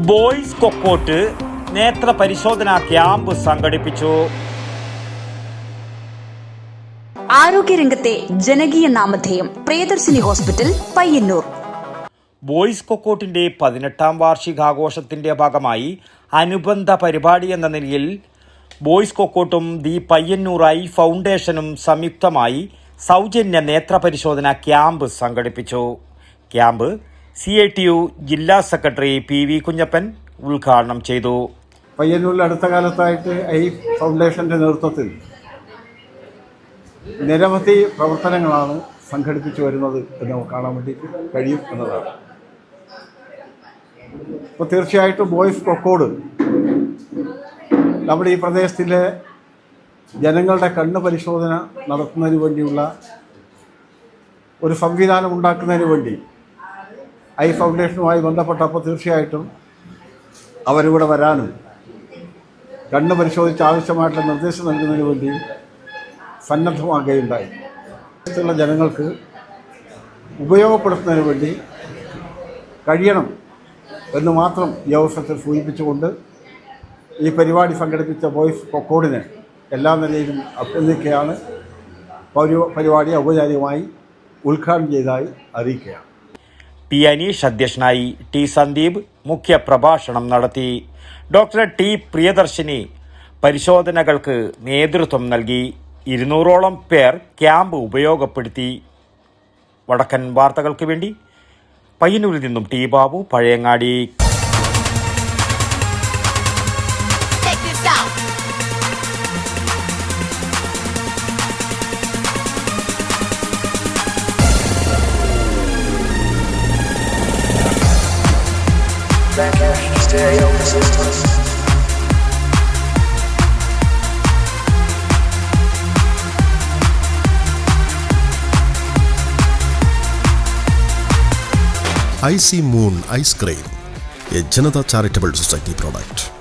Boys Kokkottu നേത്ര പരിശോധനാ camp സംഘടിപ്പിച്ചു. ആരോഗ്യരംഗത്തെ ജനകീയ നാമധേയം പ്രിയദർശിനി ഹോസ്പിറ്റൽ പയ്യന്നൂർ. ബോയ്സ് കൊക്കോട്ടിന്റെ 18ാം വാർഷികാഘോഷത്തിന്റെ ഭാഗമായി അനുബന്ധ പരിപാടി എന്ന നിലയിൽ ബോയ്സ് കൊക്കോട്ടും ദി പയ്യന്നൂർ ഐ ഫൗണ്ടേഷനും സംയുക്തമായി സൗജന്യ നേത്ര പരിശോധന ക്യാമ്പ് സംഘടിപ്പിച്ചു. ക്യാമ്പ് CITU ജില്ലാ സെക്രട്ടറി PV കുഞ്ഞപ്പൻ ഉദ്ഘാടനം ചെയ്തു. പയ്യന്നൂരിൽ അടുത്ത കാലത്തായിട്ട് ഐ ഫൗണ്ടേഷൻ്റെ നേതൃത്വത്തിൽ നിരവധി പ്രവർത്തനങ്ങളാണ് സംഘടിപ്പിച്ചു വരുന്നത് എന്ന് നമുക്ക് കാണാൻ വേണ്ടിയിട്ട് കഴിയും എന്നതാണ്. അപ്പോൾ തീർച്ചയായിട്ടും ബോയ്സ് കൊക്കോട് നമ്മുടെ ഈ പ്രദേശത്തിലെ ജനങ്ങളുടെ കണ്ണ് പരിശോധന നടത്തുന്നതിന് വേണ്ടിയുള്ള ഒരു സംവിധാനം ഉണ്ടാക്കുന്നതിന് വേണ്ടി ഐ ഫൗണ്ടേഷനുമായി ബന്ധപ്പെട്ടപ്പോൾ തീർച്ചയായിട്ടും അവരിവിടെ വരാനും കണ്ണ് പരിശോധിച്ച് ആവശ്യമായിട്ടുള്ള നിർദ്ദേശം നൽകുന്നതിന് വേണ്ടി സന്നദ്ധമാകുകയുണ്ടായി. ുള്ള ജനങ്ങൾക്ക് ഉപയോഗപ്പെടുത്തുന്നതിന് വേണ്ടി കഴിയണം എന്ന് മാത്രം ഈ അവസരത്തിൽ സൂചിപ്പിച്ചുകൊണ്ട് ഈ പരിപാടി സംഘടിപ്പിച്ച ബോയ്സ് കൊക്കോഡിനെ എല്ലാ നിലയിലും അഭിനന്ദിക്കുകയാണ്. പരിപാടി ഔപചാരികമായി ഉദ്ഘാടനം ചെയ്തതായി അറിയിക്കുകയാണ്. P. അനീഷ് അധ്യക്ഷനായി. T. സന്ദീപ് മുഖ്യ പ്രഭാഷണം നടത്തി. Doctor T. പ്രിയദർശിനി പരിശോധനകൾക്ക് നേതൃത്വം നൽകി. 200ഓളം പേർ ക്യാമ്പ് ഉപയോഗപ്പെടുത്തി. വടക്കൻ വാർത്തകൾക്ക് വേണ്ടി പയ്യന്നൂരിൽ നിന്നും T. Babu, Pazhayangadi. IC Moon Ice Cream, a Janata Charitable Society product.